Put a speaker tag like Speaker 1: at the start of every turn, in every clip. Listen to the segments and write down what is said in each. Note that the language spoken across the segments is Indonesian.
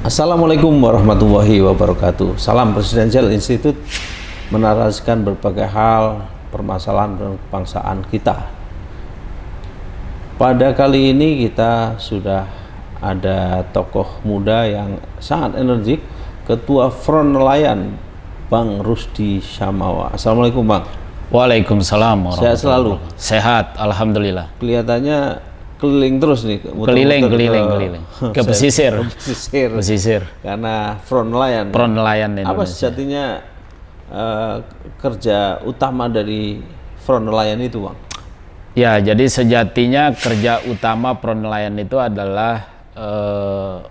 Speaker 1: Assalamualaikum warahmatullahi wabarakatuh. Salam Presidential Institute menarasikan berbagai hal permasalahan dan kebangsaan kita. Pada kali ini kita sudah ada tokoh muda yang sangat energik, Ketua Front Nelayan Bang Rusdi Syamawa. Assalamualaikum Bang.
Speaker 2: Waalaikumsalam.
Speaker 1: Sehat selalu.
Speaker 2: Sehat, alhamdulillah.
Speaker 1: Kelihatannya keliling terus nih,
Speaker 2: Keliling ke pesisir.
Speaker 1: Pesisir. Karena Front Nelayan.
Speaker 2: Front Nelayan Indonesia.
Speaker 1: Apa sejatinya kerja utama dari Front Nelayan itu, Bang?
Speaker 2: Ya, jadi sejatinya kerja utama Front Nelayan itu adalah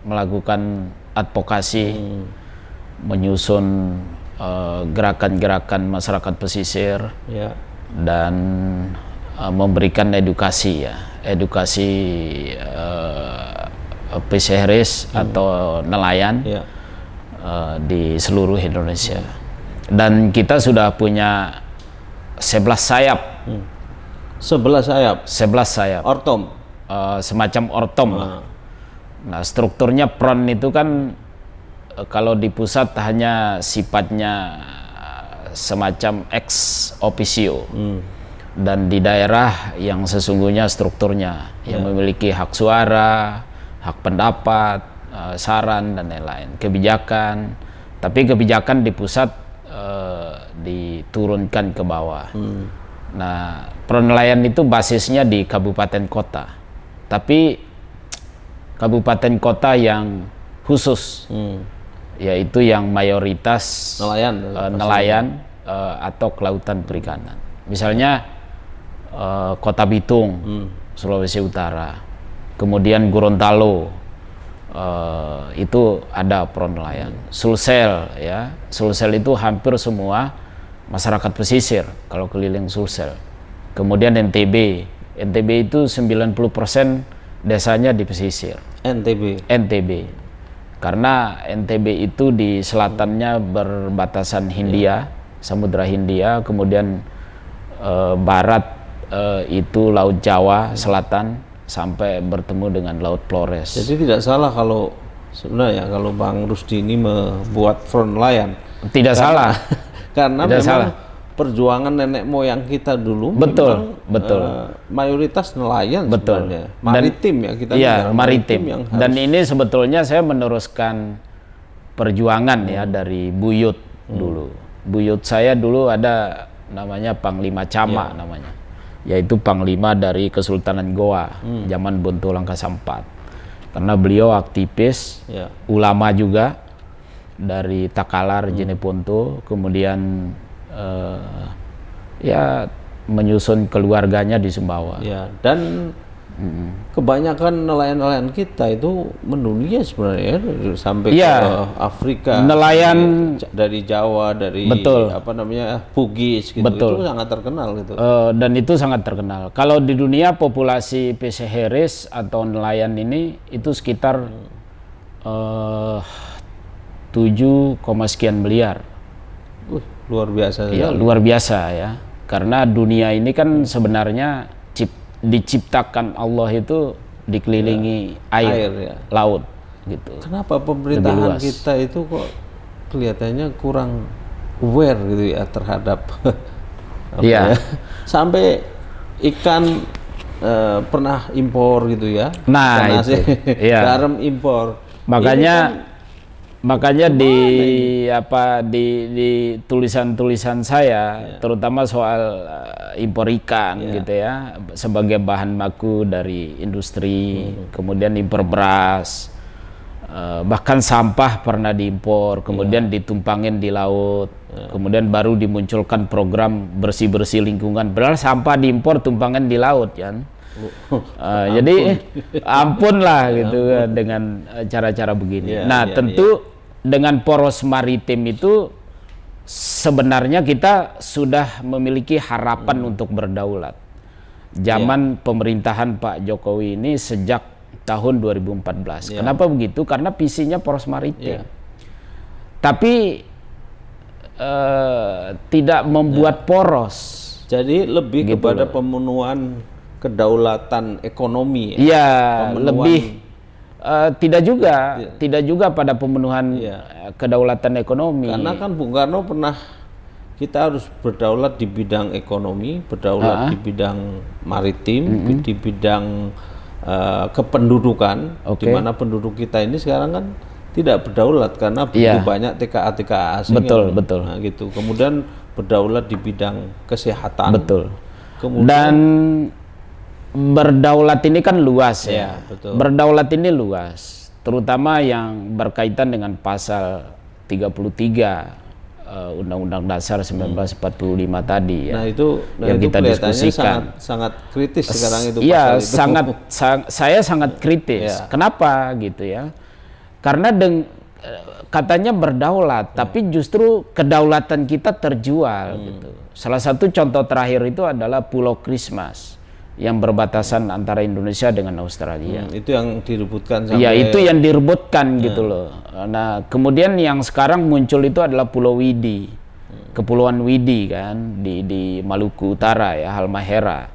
Speaker 2: melakukan advokasi, menyusun gerakan-gerakan masyarakat pesisir,
Speaker 1: ya, dan
Speaker 2: memberikan edukasi fisheries atau nelayan, ya, di seluruh Indonesia. Dan kita sudah punya 11 sayap.
Speaker 1: 11 sayap. Ortom.
Speaker 2: Semacam ortom lah. Nah, strukturnya front itu kan kalau di pusat hanya sifatnya semacam ex officio. Dan di daerah yang sesungguhnya strukturnya yang memiliki hak suara, hak pendapat, saran dan lain-lain, kebijakan. Tapi kebijakan di pusat diturunkan ke bawah. Nah, Front Nelayan itu basisnya di kabupaten kota, tapi kabupaten kota yang khusus, yaitu yang mayoritas nelayan atau kelautan perikanan. Misalnya Kota Bitung, Sulawesi Utara, kemudian Gorontalo, itu ada Front Nelayan. Sulsel, ya, Sulsel itu hampir semua masyarakat pesisir kalau keliling Sulsel. Kemudian NTB itu 90% desanya di pesisir. NTB, karena NTB itu di selatannya berbatasan Hindia, Samudra Hindia, kemudian barat itu Laut Jawa Selatan sampai bertemu dengan Laut Flores.
Speaker 1: Jadi tidak salah kalau sebenarnya kalau Bang Rusdi ini membuat Front Nelayan.
Speaker 2: Tidak salah.
Speaker 1: Karena tidak memang salah. Perjuangan nenek moyang kita dulu
Speaker 2: betul.
Speaker 1: Mayoritas nelayan sebenarnya. Maritim ya kita.
Speaker 2: Iya, maritim. Yang harus... Dan ini sebetulnya saya meneruskan perjuangan ya dari buyut dulu. Buyut saya dulu ada namanya Panglima Cama namanya. Yaitu Panglima dari Kesultanan Goa, zaman Bonto Langkasa IV. Karena beliau aktivis, ulama juga dari Takalar, Jeneponto, kemudian ya menyusun keluarganya di Sumbawa. Ya, dan kebanyakan nelayan-nelayan kita itu mendunia sebenarnya sampai ke Afrika. Nelayan
Speaker 1: dari Jawa, dari Bugis gitu. Itu sangat terkenal gitu.
Speaker 2: Dan itu sangat terkenal. Kalau di dunia populasi fisheries atau nelayan ini itu sekitar 7, sekian miliar.
Speaker 1: Luar biasa.
Speaker 2: Ya, luar biasa ya. Karena dunia ini kan sebenarnya diciptakan Allah itu dikelilingi air, laut gitu.
Speaker 1: Kenapa pemerintahan kita itu kok kelihatannya kurang aware gitu ya terhadap sampai ikan pernah impor gitu ya.
Speaker 2: Nah, itu.
Speaker 1: Garam impor.
Speaker 2: Makanya di tulisan-tulisan saya terutama soal impor ikan gitu ya, sebagai bahan baku dari industri, kemudian impor beras, bahkan sampah pernah diimpor, kemudian ditumpangin di laut, kemudian baru dimunculkan program bersih-bersih lingkungan, padahal sampah diimpor tumpangan di laut kan. Jadi ampun lah gitu dengan cara-cara begini. Tentu dengan poros maritim itu sebenarnya kita sudah memiliki harapan untuk berdaulat. Zaman pemerintahan Pak Jokowi ini sejak tahun 2014. Kenapa begitu? Karena visinya poros maritim. Tapi tidak membuat poros.
Speaker 1: Jadi lebih gitu kepada pemenuhan kedaulatan ekonomi.
Speaker 2: Iya, Tidak juga pada pemenuhan kedaulatan ekonomi.
Speaker 1: Karena kan Bung Karno pernah, kita harus berdaulat di bidang ekonomi, berdaulat di bidang maritim, di bidang kependudukan, di mana penduduk kita ini sekarang kan tidak berdaulat karena begitu banyak TKA asing.
Speaker 2: Betul.
Speaker 1: Nah, gitu. Kemudian berdaulat di bidang kesehatan.
Speaker 2: Betul.
Speaker 1: Kemudian,
Speaker 2: dan berdaulat ini kan luas ya.
Speaker 1: Betul.
Speaker 2: Berdaulat ini luas, terutama yang berkaitan dengan pasal 33 Undang-Undang Dasar 1945 tadi ya.
Speaker 1: Nah, itu
Speaker 2: yang kita diskusikan
Speaker 1: sangat kritis sekarang itu
Speaker 2: iya,
Speaker 1: pasal itu.
Speaker 2: Saya sangat kritis. Kenapa gitu ya? Karena katanya berdaulat, tapi justru kedaulatan kita terjual gitu. Salah satu contoh terakhir itu adalah Pulau Christmas yang berbatasan antara Indonesia dengan Australia.
Speaker 1: Itu yang direbutkan sampai...
Speaker 2: Iya, itu yang direbutkan gitu loh. Nah, kemudian yang sekarang muncul itu adalah Pulau Widi. Kepulauan Widi kan di Maluku Utara ya, Halmahera.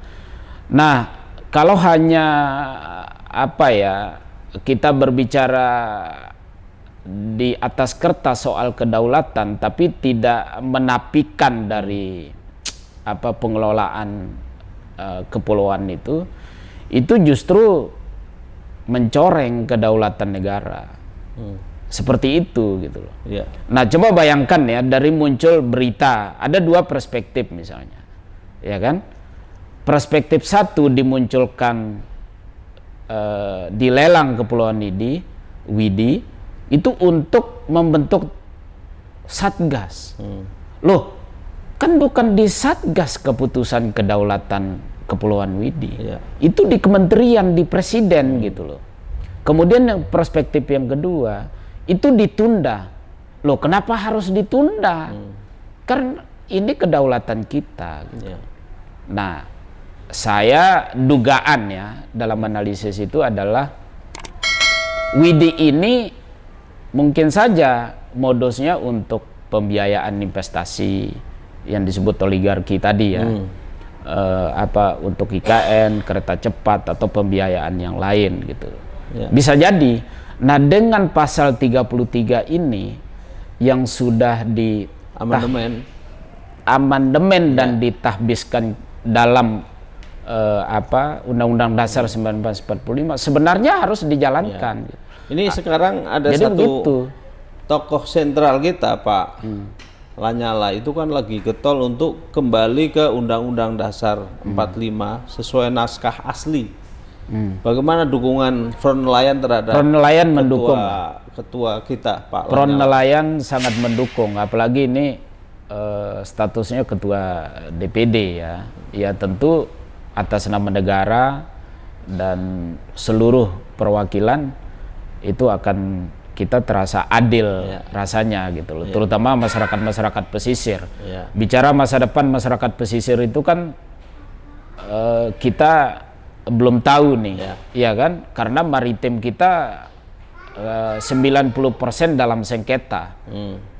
Speaker 2: Nah, kalau hanya kita berbicara di atas kertas soal kedaulatan tapi tidak menapikan dari pengelolaan kepulauan itu justru mencoreng kedaulatan negara. Seperti itu gitu loh. Nah, coba bayangkan ya, dari muncul berita ada dua perspektif misalnya, ya kan? Perspektif satu dimunculkan dilelang Kepulauan Widi itu untuk membentuk satgas. Loh, kan bukan di satgas keputusan kedaulatan Kepulauan Widi. Itu di kementerian, di presiden gitu loh. Kemudian yang perspektif yang kedua, itu ditunda. Loh, kenapa harus ditunda? Karena ini kedaulatan kita. Gitu. Nah, saya dugaan ya dalam analisis itu adalah Widi ini mungkin saja modusnya untuk pembiayaan investasi yang disebut oligarki tadi ya, untuk IKN, kereta cepat atau pembiayaan yang lain gitu. Bisa jadi. Nah, dengan pasal 33 ini yang sudah di amandemen dan ditahbiskan dalam Undang-Undang Dasar 1945 sebenarnya harus dijalankan.
Speaker 1: Ini sekarang ada satu tokoh sentral kita, Pak Lanyala, itu kan lagi getol untuk kembali ke Undang-Undang Dasar 45 sesuai naskah asli. Bagaimana dukungan Front Nelayan terhadap
Speaker 2: Front Nelayan mendukung
Speaker 1: ketua kita, Pak
Speaker 2: Front
Speaker 1: Lanyala?
Speaker 2: Nelayan sangat mendukung, apalagi ini statusnya ketua DPD ya. Ya tentu atas nama negara dan seluruh perwakilan itu akan kita terasa adil rasanya gitu loh, terutama masyarakat pesisir. Bicara masa depan masyarakat pesisir itu kan kita belum tahu nih, ya kan? Karena maritim kita 90% dalam sengketa,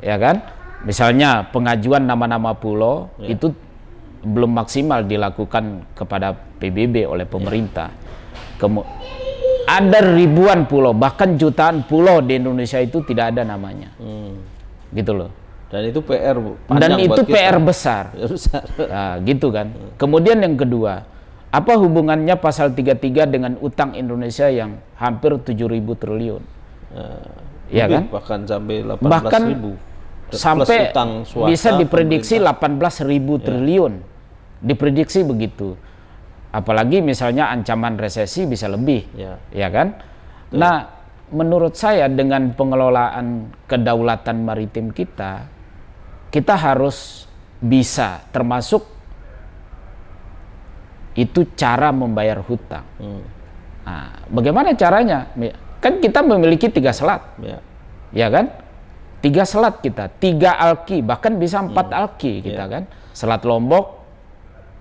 Speaker 2: ya kan? Misalnya pengajuan nama-nama pulau itu belum maksimal dilakukan kepada PBB oleh pemerintah. Ada ribuan pulau, bahkan jutaan pulau di Indonesia itu tidak ada namanya, gitu loh.
Speaker 1: Dan itu PR panjang.
Speaker 2: Dan itu
Speaker 1: buat kita.
Speaker 2: PR besar. Nah, gitu kan. Kemudian yang kedua, apa hubungannya pasal 33 dengan utang Indonesia yang hampir 7.000 triliun? Ya kan?
Speaker 1: Bahkan sampai 18.000.
Speaker 2: Sampai bisa diprediksi 18.000 triliun. Diprediksi begitu. Apalagi misalnya ancaman resesi bisa lebih, ya kan? Nah, menurut saya dengan pengelolaan kedaulatan maritim kita harus bisa, termasuk itu cara membayar hutang. Nah, bagaimana caranya? Kan kita memiliki 3 selat, ya kan? 3 selat kita, 3 alki, bahkan bisa 4 alki kita kan? Selat Lombok,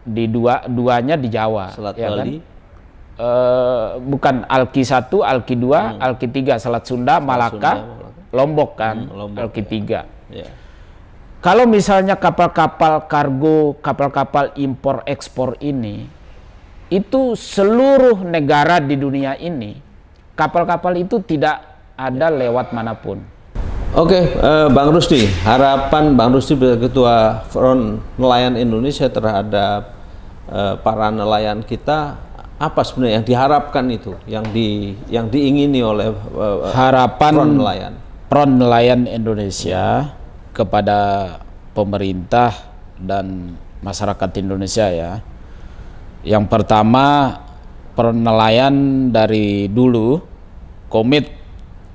Speaker 2: di duanya di Jawa,
Speaker 1: Selat
Speaker 2: ya
Speaker 1: Bali,
Speaker 2: kan? Bukan alki 1, alki 2, alki 3, Selat Sunda, Malaka, Lombok kan, alki 3. Kalau misalnya kapal-kapal kargo, kapal-kapal impor ekspor ini, itu seluruh negara di dunia ini kapal-kapal itu tidak ada lewat manapun.
Speaker 1: Oke, Bang Rusdi, harapan Bang Rusdi sebagai Ketua Front Nelayan Indonesia terhadap para nelayan kita, apa sebenarnya yang diharapkan itu, yang diingini oleh
Speaker 2: harapan
Speaker 1: Front Nelayan?
Speaker 2: Front Nelayan Indonesia kepada pemerintah dan masyarakat Indonesia ya. Yang pertama, Front Nelayan dari dulu komit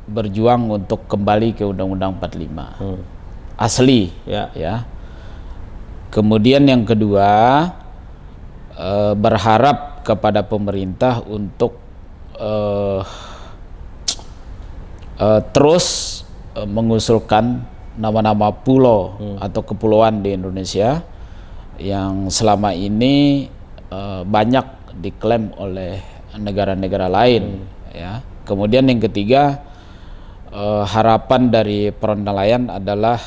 Speaker 2: berjuang untuk kembali ke Undang-Undang 45 asli ya. Kemudian yang kedua, berharap kepada pemerintah untuk terus mengusulkan nama-nama pulau atau kepulauan di Indonesia yang selama ini banyak diklaim oleh negara-negara lain ya. Kemudian yang ketiga, harapan dari Front Nelayan adalah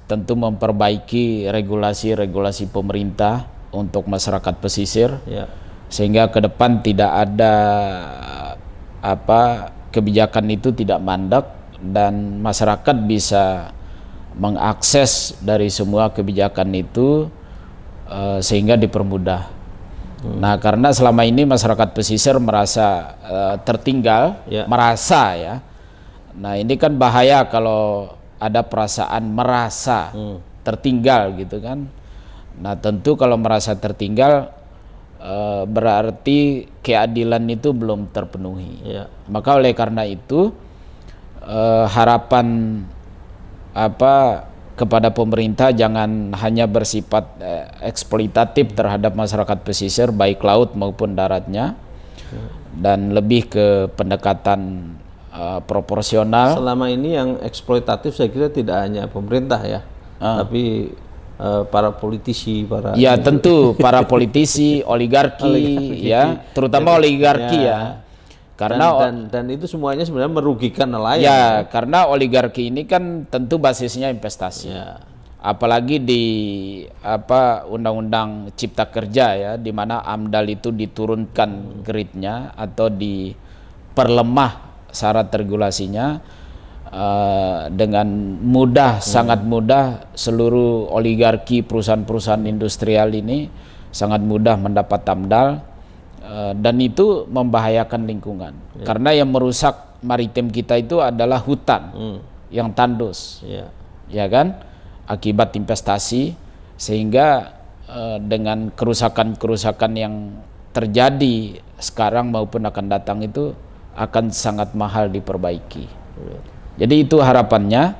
Speaker 2: tentu memperbaiki regulasi-regulasi pemerintah untuk masyarakat pesisir sehingga ke depan tidak ada kebijakan itu tidak mandek dan masyarakat bisa mengakses dari semua kebijakan itu sehingga dipermudah. Nah, karena selama ini masyarakat pesisir merasa tertinggal, merasa ya. Nah, ini kan bahaya kalau ada perasaan merasa tertinggal gitu kan. Nah, tentu kalau merasa tertinggal berarti keadilan itu belum terpenuhi. Maka oleh karena itu harapan kepada pemerintah jangan hanya bersifat eksploitatif terhadap masyarakat pesisir baik laut maupun daratnya, dan lebih ke pendekatan proporsional.
Speaker 1: Selama ini yang eksploitatif saya kira tidak hanya pemerintah ya, tapi para politisi,
Speaker 2: tentu para politisi, oligarki ya, terutama oligarki ya. Karena
Speaker 1: dan itu semuanya sebenarnya merugikan nelayan.
Speaker 2: Ya, karena oligarki ini kan tentu basisnya investasi. Apalagi di Undang-Undang Cipta Kerja ya, di mana AMDAL itu diturunkan grade-nya atau diperlemah syarat regulasinya, dengan mudah, sangat mudah seluruh oligarki perusahaan-perusahaan industrial ini sangat mudah mendapat AMDAL. Dan itu membahayakan lingkungan karena yang merusak maritim kita itu adalah hutan yang tandus, ya kan, akibat investasi, sehingga dengan kerusakan-kerusakan yang terjadi sekarang maupun akan datang itu akan sangat mahal diperbaiki. Jadi itu harapannya,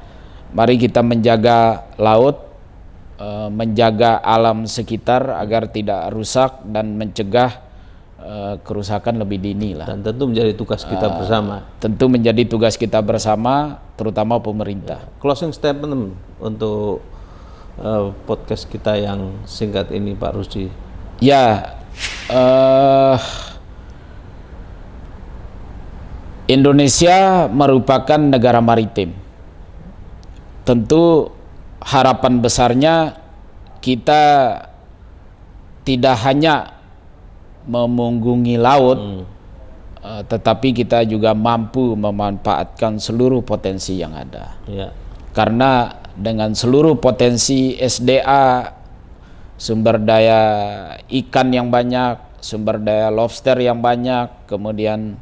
Speaker 2: mari kita menjaga laut, menjaga alam sekitar agar tidak rusak dan mencegah kerusakan lebih dini lah.
Speaker 1: Dan tentu menjadi tugas kita bersama.
Speaker 2: Tentu menjadi tugas kita bersama, terutama pemerintah.
Speaker 1: Closing statement untuk podcast kita yang singkat ini, Pak Rusdi.
Speaker 2: Ya, Indonesia merupakan negara maritim. Tentu harapan besarnya kita tidak hanya memunggungi laut, tetapi kita juga mampu memanfaatkan seluruh potensi yang ada. Karena dengan seluruh potensi SDA, sumber daya ikan yang banyak, sumber daya lobster yang banyak, kemudian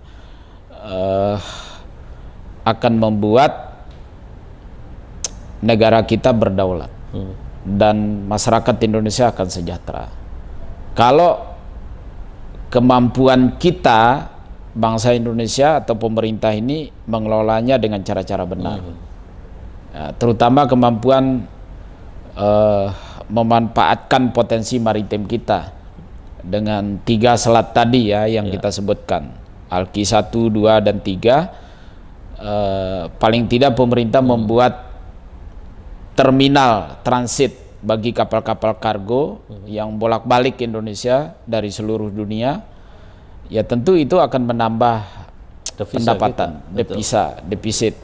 Speaker 2: akan membuat negara kita berdaulat dan masyarakat Indonesia akan sejahtera. Kalau kemampuan kita, bangsa Indonesia atau pemerintah ini mengelolanya dengan cara-cara benar, terutama kemampuan memanfaatkan potensi maritim kita dengan 3 selat tadi ya yang kita sebutkan, Alki 1, 2, dan 3. Paling tidak pemerintah membuat terminal transit bagi kapal-kapal kargo yang bolak-balik Indonesia dari seluruh dunia, ya tentu itu akan menambah pendapatan, devisa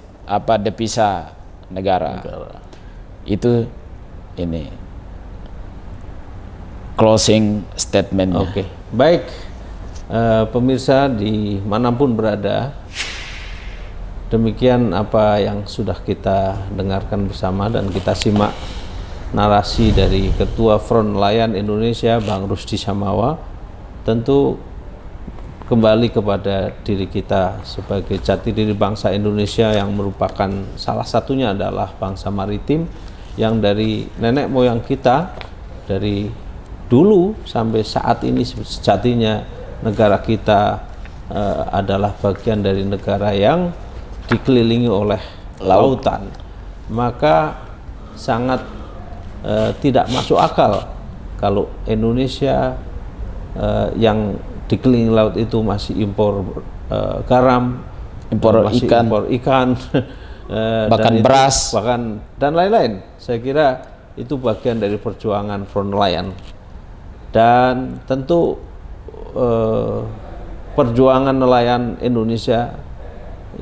Speaker 2: negara. Itu ini closing statementnya.
Speaker 1: Oke, baik. Pemirsa dimanapun berada, demikian apa yang sudah kita dengarkan bersama dan kita simak narasi dari Ketua Front Nelayan Indonesia, Bang Rusdi Samawa. Tentu kembali kepada diri kita sebagai jati diri bangsa Indonesia yang merupakan salah satunya adalah bangsa maritim yang dari nenek moyang kita dari dulu sampai saat ini sejatinya negara kita adalah bagian dari negara yang dikelilingi oleh lautan. Maka sangat tidak masuk akal kalau Indonesia yang dikelilingi laut itu masih impor garam,
Speaker 2: impor
Speaker 1: ikan,
Speaker 2: bahkan beras,
Speaker 1: dan lain-lain. Saya kira itu bagian dari perjuangan Front Nelayan. Dan tentu perjuangan nelayan Indonesia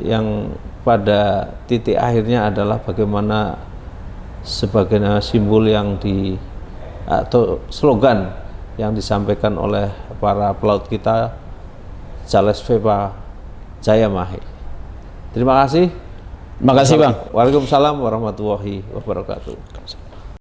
Speaker 1: yang pada titik akhirnya adalah bagaimana sebagai simbol yang atau slogan yang disampaikan oleh para pelaut kita, Charles Vepa Jaya Mahe. Terima kasih.
Speaker 2: Terima kasih, Bang.
Speaker 1: Waalaikumsalam warahmatullahi wabarakatuh.